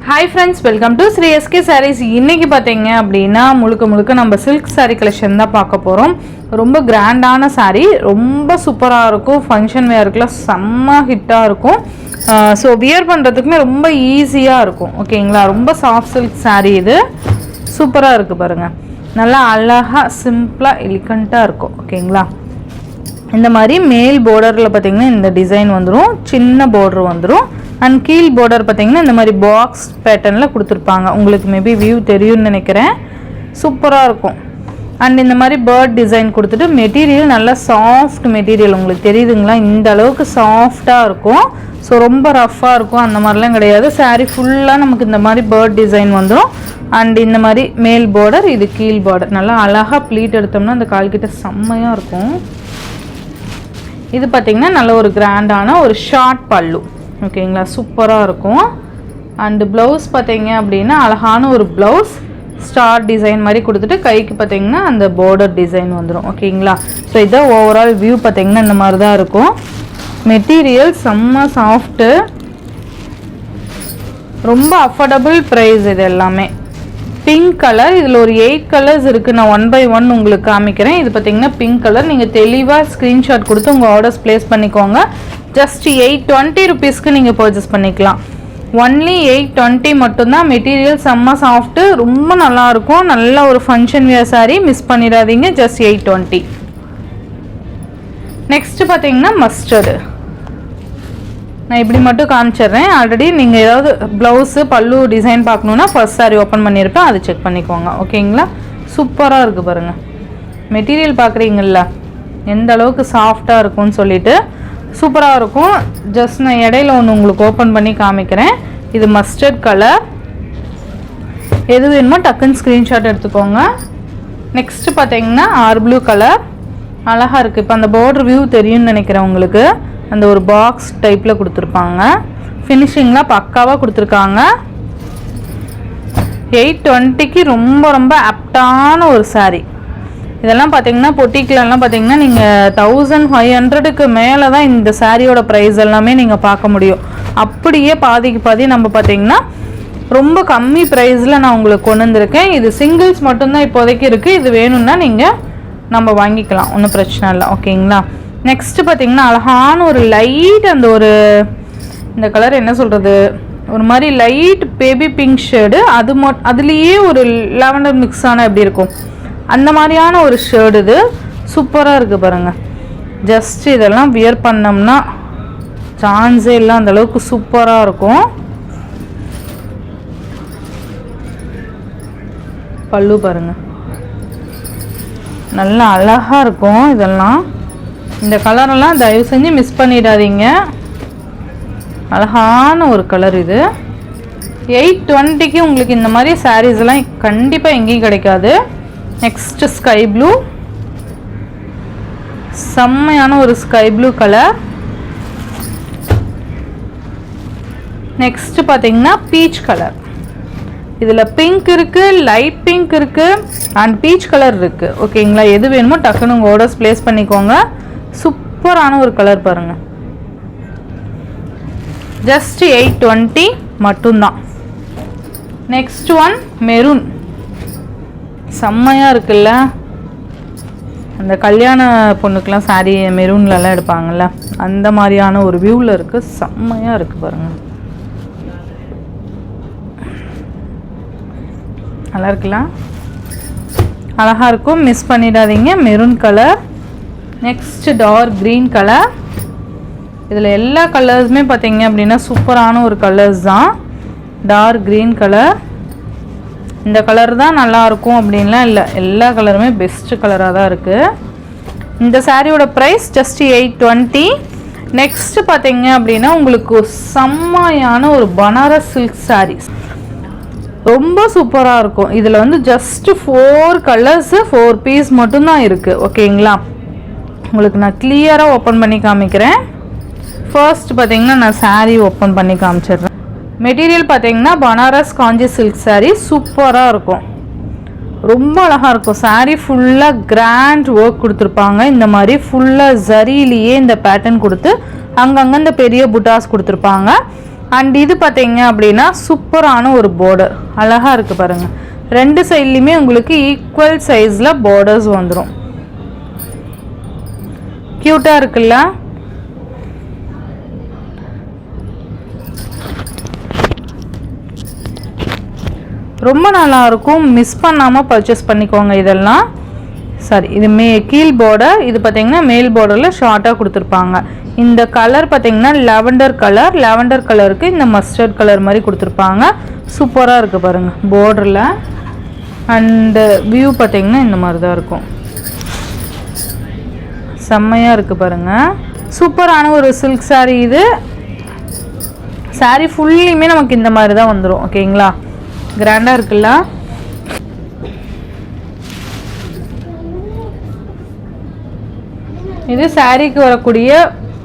Hi friends, welcome to Sri SK Sarees. இன்னைக்கு பாத்தீங்க அப்படினா முழுக்க நம்ம silk saree collection தான் பார்க்க போறோம். ரொம்ப கிராண்டான saree, ரொம்ப சூப்பரா இருக்கும். ஃபங்க்ஷன் வேர்க்குல செம்ம ஹிட்டா இருக்கும். சோ வியர் பண்றதுக்குமே ரொம்ப ஈஸியா இருக்கும். ஓகேங்களா? ரொம்ப சாஃப்ட் silk saree இது. சூப்பரா இருக்கு பாருங்க. நல்லா அழகா சிம்பிளா எலிகண்டா இருக்கும். ஓகேங்களா? இந்த மாதிரி மேல் borderல பாத்தீங்கன்னா இந்த டிசைன் வந்துரும். சின்ன border வந்துரும். And கீழ் border பாத்தீங்கன்னா இந்த மாதிரி பாக்ஸ் பேட்டர்ன்ல கொடுத்திருப்பாங்க. உங்களுக்கு மேபி வியூ தெரியும்னு நினைக்கிறேன். சூப்பரா இருக்கும். And இந்த மாதிரி bird டிசைன் கொடுத்துட்டு மெட்டீரியல் நல்ல சாஃப்ட் மெட்டீரியல். உங்களுக்கு தெரியுதுங்களா? இந்த அளவுக்கு சாஃப்ட்டா இருக்கும். சோ ரொம்ப ரஃப்பா இருக்கும் அந்த மாதிரிலாம் கிடையாது. saree ஃபுல்லா நமக்கு இந்த மாதிரி bird டிசைன் வந்துரும். And இந்த மாதிரி மேல் border, இது கீழ் border. நல்லா அழகா ப்ளீட் எடுத்தோம்னா அந்த கால் கிட்ட செம்மையா இருக்கும். இது பாத்தீங்கன்னா நல்ல ஒரு கிராண்டான ஒரு ஷார்ட் பல்லு. ஓகேங்களா? சூப்பரா இருக்கும். அண்ட் ப்ளவுஸ் பாத்தீங்க அப்படின்னா அழகான ஒரு ப்ளவுஸ் ஸ்டார் டிசைன் மாதிரி கொடுத்துட்டு கைக்கு பாத்தீங்கன்னா அந்த border டிசைன் வந்துரும். ஓகேங்களா? ஸோ இதான் ஓவரால் வியூ பாத்தீங்கன்னா இந்த மாதிரி தான் இருக்கும். மெட்டீரியல் செம்ம சாஃப்ட், ரொம்ப அஃபோர்டபுள் பிரைஸ். இது எல்லாமே பிங்க் கலர். இதில் ஒரு 8 கலர்ஸ் இருக்குது. நான் 1 by 1 உங்களுக்கு காமிக்கிறேன். இது பார்த்தீங்கன்னா பிங்க் கலர். நீங்கள் தெளிவாக ஸ்க்ரீன்ஷாட் கொடுத்து உங்கள் ஆர்டர்ஸ் ப்ளேஸ் பண்ணிக்கோங்க. ஜஸ்ட் 820 ருபீஸ்க்கு நீங்கள் பர்ச்சேஸ் பண்ணிக்கலாம். ஒன்லி 820 மட்டும்தான். மெட்டீரியல் செம்ம சாஃப்ட்டு, ரொம்ப நல்லாயிருக்கும். நல்ல ஒரு ஃபங்க்ஷன் வியர் சாரீ, மிஸ் பண்ணிடாதீங்க. ஜஸ்ட் 820. நெக்ஸ்ட் பார்த்தீங்கன்னா மஸ்டர்டு. நான் இப்படி மட்டும் காமிச்சிடுறேன். ஆல்ரெடி நீங்கள் ஏதாவது ப்ளவுஸு பல்லு டிசைன் பார்க்கணுன்னா ஃபர்ஸ்ட் சாரீ ஓப்பன் பண்ணியிருப்பேன், அதை செக் பண்ணிக்கோங்க. ஓகேங்களா? சூப்பராக இருக்குது பாருங்கள். மெட்டீரியல் பார்க்குறீங்களா எந்த அளவுக்கு சாஃப்டாக இருக்கும்னு சொல்லிட்டு சூப்பராக இருக்கும். ஜஸ்ட் நான் இடையில ஒன்று உங்களுக்கு ஓப்பன் பண்ணி காமிக்கிறேன். இது மஸ்டர்ட் கலர். எது வேணுமோ டக்குன்னு ஸ்க்ரீன்ஷாட் எடுத்துக்கோங்க. நெக்ஸ்ட்டு பார்த்தீங்கன்னா ஆர் ப்ளூ கலர். அழகாக இருக்குது. இப்போ அந்த பார்டர் வியூ தெரியும்னு நினைக்கிறேன் உங்களுக்கு. அந்த ஒரு பாக்ஸ் டைப்பில் கொடுத்துருப்பாங்க. ஃபினிஷிங்லாம் பக்காவாக கொடுத்துருக்காங்க. 820க்கு ரொம்ப ஆப்டான ஒரு சாரீ. இதெல்லாம் பார்த்தீங்கன்னா பொட்டிக்லலாம் பார்த்தீங்கன்னா நீங்கள் 1500க்கு மேலே தான் இந்த சாரியோட ப்ரைஸ் எல்லாமே நீங்கள் பார்க்க முடியும். அப்படியே பாதிக்கு பாதி நம்ம பார்த்தீங்கன்னா ரொம்ப கம்மி ப்ரைஸில் நான் உங்களுக்கு கொண்டு வந்திருக்கேன். இது சிங்கிள்ஸ் மட்டும்தான் இப்போதைக்கு இருக்குது. இது வேணும்னா நீங்கள் நம்ம வாங்கிக்கலாம், ஒன்றும் பிரச்சனை இல்லை. ஓகேங்களா? நெக்ஸ்ட்டு பார்த்தீங்கன்னா அழகான ஒரு லைட், அந்த ஒரு இந்த கலர் என்ன சொல்கிறது, ஒரு மாதிரி லைட் பேபி பிங்க் ஷேடு. அதுலேயே ஒரு லாவெண்டர் மிக்ஸ் ஆனால் எப்படி இருக்கும் அந்த மாதிரியான ஒரு ஷேடு. இது சூப்பராக இருக்குது பாருங்கள். ஜஸ்ட் இதெல்லாம் வியர் பண்ணோம்னா சான்ஸே இல்லை, அந்தளவுக்கு சூப்பராக இருக்கும். பல்லு பாருங்கள், நல்லா அழகாக இருக்கும். இதெல்லாம் இந்த கலரெல்லாம் தயவு செஞ்சு மிஸ் பண்ணிடாதீங்க. அழகான ஒரு கலர் இது. 820க்கு உங்களுக்கு இந்த மாதிரி சாரீஸ் எல்லாம் கண்டிப்பாக எங்கேயும் கிடைக்காது. Next sky blue. செம்மையான ஒரு ஸ்கை ப்ளூ கலர். நெக்ஸ்ட் பார்த்தீங்கன்னா பீச் கலர். இதில் பிங்க் இருக்குது, லைட் பிங்க் இருக்குது, அண்ட் பீச் கலர் இருக்குது. ஓகேங்களா? எது வேணுமோ டக்குன்னு உங்கள் ஆர்டர்ஸ் ப்ளேஸ் பண்ணிக்கோங்க. சூப்பரான ஒரு கலர் பாருங்கள். ஜஸ்ட் 820 மட்டும்தான். Next one maroon. செம்மையாக இருக்குல்ல? அந்த கல்யாண பொண்ணுக்கெலாம் சாரீ மெரூன்லலாம் எடுப்பாங்கள்ல, அந்த மாதிரியான ஒரு வியூவில் இருக்குது. செம்மையாக இருக்குது பாருங்கள். நல்லா இருக்குல்ல? அழகாக இருக்கும், மிஸ் பண்ணிடாதீங்க. Maroon colour. Next dark green colour. இதில் எல்லா கலர்ஸுமே பார்த்தீங்க அப்படின்னா சூப்பரான ஒரு கலர்ஸ் தான். Dark green colour. இந்த கலர் தான் நல்லாயிருக்கும் அப்படின்லாம் இல்லை, எல்லா கலருமே பெஸ்ட்டு கலராக தான் இருக்குது. இந்த சாரியோட ப்ரைஸ் ஜஸ்ட் 820. நெக்ஸ்ட்டு பார்த்தீங்க அப்படின்னா உங்களுக்கு செம்மையான ஒரு பனாரஸ் சில்க் சாரீஸ். ரொம்ப சூப்பராக இருக்கும். இதில் வந்து ஜஸ்ட் 4 கலர்ஸு 4 பீஸ் மட்டும்தான் இருக்குது. ஓகேங்களா? உங்களுக்கு நான் கிளியராக ஓப்பன் பண்ணி காமிக்கிறேன். ஃபர்ஸ்ட் பார்த்தீங்கன்னா நான் சாரீ ஓப்பன் பண்ணி காமிச்சிடுறேன். மெட்டீரியல் பார்த்தீங்கன்னா பனாரஸ் காஞ்சி சில்க் சாரீ. சூப்பராக இருக்கும், ரொம்ப அழகாக இருக்கும். சாரீ ஃபுல்லாக கிராண்ட் ஒர்க் கொடுத்துருப்பாங்க. இந்த மாதிரி ஃபுல்லாக ஜரியிலேயே இந்த பேட்டர்ன் கொடுத்து அங்கங்கே இந்த பெரிய புட்டாஸ் கொடுத்துருப்பாங்க. அண்ட் இது பார்த்தீங்க அப்படின்னா சூப்பரான ஒரு பார்டர், அழகாக இருக்குது பாருங்கள். ரெண்டு சைட்லேயுமே உங்களுக்கு ஈக்குவல் சைஸில் பார்டர்ஸ் வந்துடும். க்யூட்டாக இருக்குல்ல? ரொம்ப நல்லாயிருக்கும். மிஸ் பண்ணாமல் பர்ச்சேஸ் பண்ணிக்கோங்க இதெல்லாம். சரி, இது கீழ் பார்டர், இது பார்த்தீங்கன்னா மேல் பார்டரில் ஷார்ட்டாக கொடுத்துருப்பாங்க. இந்த கலர் பார்த்தீங்கன்னா லாவெண்டர் கலர், லாவெண்டர் கலருக்கு இந்த மஸ்டர்ட் கலர் மாதிரி கொடுத்துருப்பாங்க. சூப்பராக இருக்குது பாருங்கள் பார்டரில். அண்டு வியூ பார்த்தீங்கன்னா இந்த மாதிரி தான் இருக்கும். செம்மையாக இருக்குது பாருங்கள். சூப்பரான ஒரு சில்க் சாரீ இது. சாரீ ஃபுல்லியுமே நமக்கு இந்த மாதிரி தான் வந்துடும். ஓகேங்களா? கிராண்டாக இருக்குல்ல? இது சாரீக்கு வரக்கூடிய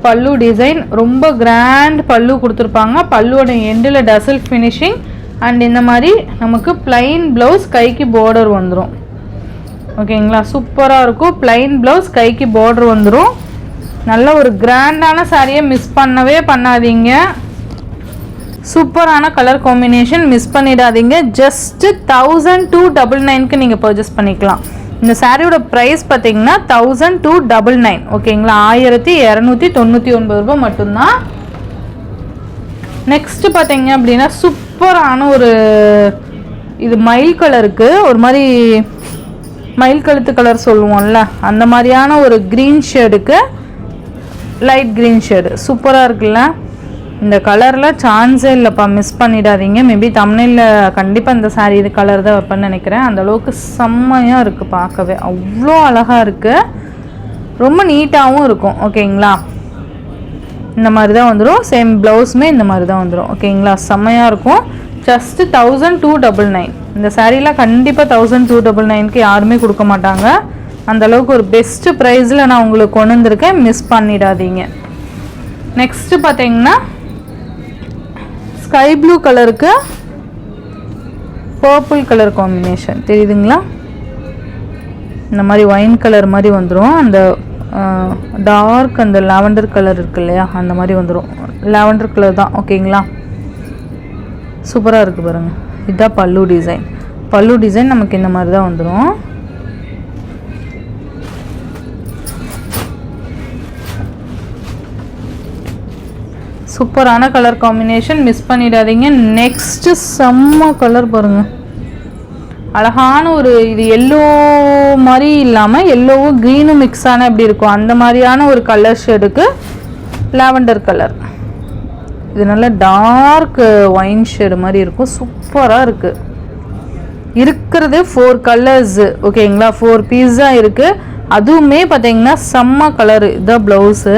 பல்லு டிசைன். ரொம்ப கிராண்ட் பல்லு கொடுத்துருப்பாங்க. பல்லுவோட எண்டில் டசல் ஃபினிஷிங். அண்ட் இந்த மாதிரி நமக்கு பிளைன் ப்ளவுஸ், கைக்கு பார்டர் வந்துடும். ஓகேங்களா? சூப்பராக இருக்கும். பிளைன் ப்ளவுஸ், கைக்கு பார்டர் வந்துடும். நல்ல ஒரு கிராண்டான சாரியை மிஸ் பண்ணவே பண்ணாதீங்க. சூப்பரான கலர் காம்பினேஷன், மிஸ் பண்ணிடாதீங்க. ஜஸ்ட்டு 1299க்கு நீங்கள் பர்ச்சேஸ் பண்ணிக்கலாம். இந்த சாரியோட ப்ரைஸ் பார்த்தீங்கன்னா 1299. ஓகேங்களா? 1299 ரூபாய் மட்டும்தான். நெக்ஸ்ட்டு பார்த்தீங்க அப்படின்னா சூப்பரான ஒரு இது மயில் கலருக்கு, ஒரு மாதிரி மயில் கழுத்து கலர் சொல்லுவோம்ல, அந்த மாதிரியான ஒரு க்ரீன் ஷேடுக்கு லைட் க்ரீன் ஷேடு. சூப்பராக இருக்குல்ல? இந்த கலரில் சான்ஸே இல்லைப்பா, மிஸ் பண்ணிடாதீங்க. மேபி தமிழில் கண்டிப்பாக இந்த சாரீ இது கலர் தான் வைப்பேன்னு நினைக்கிறேன். அந்தளவுக்கு செம்மையாக இருக்குது பார்க்கவே, அவ்வளோ அழகாக இருக்குது. ரொம்ப நீட்டாகவும் இருக்கும். ஓகேங்களா? இந்த மாதிரி தான் வந்துடும். சேம் ப்ளவுஸுமே இந்த மாதிரி தான் வந்துடும். ஓகேங்களா? செம்மையாக இருக்கும். ஜஸ்ட்டு 1299. இந்த சாரீலாம் கண்டிப்பாக 1299க்கு யாருமே கொடுக்க மாட்டாங்க. அந்தளவுக்கு ஒரு பெஸ்ட்டு ப்ரைஸில் நான் உங்களுக்கு கொண்டு வந்திருக்கேன். மிஸ் பண்ணிடாதீங்க. நெக்ஸ்ட்டு பார்த்தீங்கன்னா ஸ்கை ப்ளூ கலருக்கு பர்பிள் கலர் காம்பினேஷன் தெரியுதுங்களா? இந்த மாதிரி ஒயின் கலர் மாதிரி வந்துடும். அந்த டார்க் அந்த லாவெண்டர் கலர் இருக்கு இல்லையா, அந்த மாதிரி வந்துடும். லாவெண்டர் கலர் தான். ஓகேங்களா? சூப்பராக இருக்குது பாருங்கள். இதுதான் பல்லு டிசைன். பல்லு டிசைன் நமக்கு இந்த மாதிரி தான் வந்துடும். சூப்பரான கலர் காம்பினேஷன், மிஸ் பண்ணிடாதீங்க. நெக்ஸ்ட்டு செம்ம கலர் பாருங்கள். அழகான ஒரு இது எல்லோ மாதிரி இல்லாமல் எல்லோவும் க்ரீனும் மிக்ஸ் ஆனால் எப்படி இருக்கும் அந்த மாதிரியான ஒரு கலர் ஷேடுக்கு லாவெண்டர் கலர். இது நல்ல டார்க் ஒயின் ஷேடு மாதிரி இருக்கும். சூப்பராக இருக்குது. இருக்கிறது 4 கலர்ஸு. ஓகேங்களா? 4 பீஸ் தான் இருக்குது. அதுவுமே பார்த்தீங்கன்னா செம்ம கலரு. இதுதான் ப்ளவுஸு.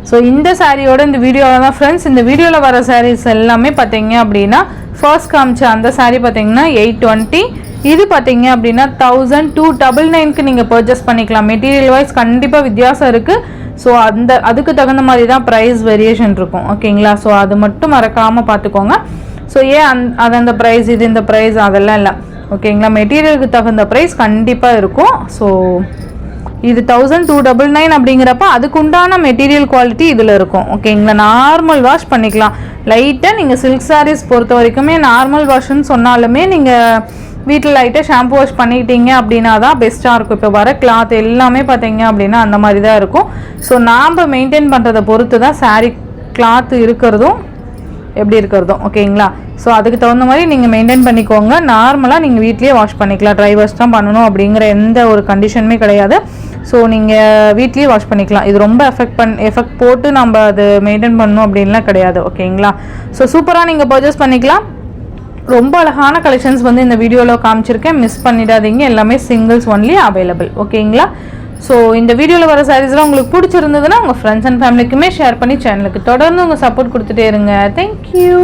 ஸோ இந்த சாரியோட இந்த வீடியோவில் தான் ஃப்ரெண்ட்ஸ், இந்த வீடியோவில் வர சாரீஸ் எல்லாமே பார்த்தீங்க அப்படின்னா ஃபர்ஸ்ட் காமிச்ச அந்த சாரீ பார்த்தீங்கன்னா 820. இது பார்த்தீங்க அப்படின்னா 1299க்கு நீங்கள் பர்ச்சேஸ் பண்ணிக்கலாம். மெட்டீரியல் வைஸ் கண்டிப்பாக வித்தியாசம் இருக்குது. ஸோ அதுக்கு தகுந்த மாதிரி தான் ப்ரைஸ் வேரியேஷன் இருக்கும். ஓகேங்களா? ஸோ அது மட்டும் மறக்காமல் பார்த்துக்கோங்க. ஸோ ஏன் அந்த ப்ரைஸ் இது இந்த ப்ரைஸ் அதெல்லாம் இல்லை. ஓகேங்களா? மெட்டீரியலுக்கு தகுந்த ப்ரைஸ் கண்டிப்பாக இருக்கும். ஸோ இது 1299 அப்படிங்கிறப்ப அதுக்கு உண்டான மெட்டீரியல் குவாலிட்டி இதில் இருக்கும். ஓகேங்களா? நார்மல் வாஷ் பண்ணிக்கலாம். லைட்டாக நீங்கள் சில்க் சாரீஸ் பொறுத்த வரைக்குமே நார்மல் வாஷ்ன்னு சொன்னாலுமே நீங்கள் வீட்டில் லைட்டாக ஷாம்பு வாஷ் பண்ணிக்கிட்டீங்க அப்படின்னா தான் பெஸ்ட்டாக இருக்கும். இப்போ வர கிளாத் எல்லாமே பார்த்தீங்க அப்படின்னா அந்த மாதிரி தான் இருக்கும். ஸோ நாம் மெயின்டைன் பண்ணுறதை பொறுத்து தான் சாரீ கிளாத் இருக்கிறதும் எப்படி இருக்கிறதும். ஓகேங்களா? ஸோ அதுக்கு தகுந்த மாதிரி நீங்கள் மெயின்டைன் பண்ணிக்கோங்க. நார்மலாக நீங்கள் வீட்லேயே வாஷ் பண்ணிக்கலாம். ட்ரை வாஷ் தான் பண்ணணும் அப்படிங்கிற எந்த ஒரு கண்டிஷனுமே கிடையாது. ஸோ நீங்கள் வீட்லேயே வாஷ் பண்ணிக்கலாம். இது ரொம்ப எஃபெக்ட் போட்டு நம்ம அது மெயின்டைன் பண்ணணும் அப்படின்லாம் கிடையாது. ஓகேங்களா? ஸோ சூப்பராக நீங்கள் பர்ச்சேஸ் பண்ணிக்கலாம். ரொம்ப அழகான கலெக்ஷன்ஸ் வந்து இந்த வீடியோவில் காமிச்சிருக்கேன். மிஸ் பண்ணிடாதீங்க. எல்லாமே சிங்கிள்ஸ் ஒன்லி அவைலபிள். ஓகேங்களா? ஸோ இந்த வீடியோவில் வர சாரீஸ்லாம் உங்களுக்கு பிடிச்சிருந்ததுன்னா உங்கள் ஃப்ரெண்ட்ஸ் அண்ட் ஃபேமிலிக்குமே ஷேர் பண்ணி சேனலுக்கு தொடர்ந்து உங்கள் சப்போர்ட் கொடுத்துட்டே இருங்க. தேங்க்யூ.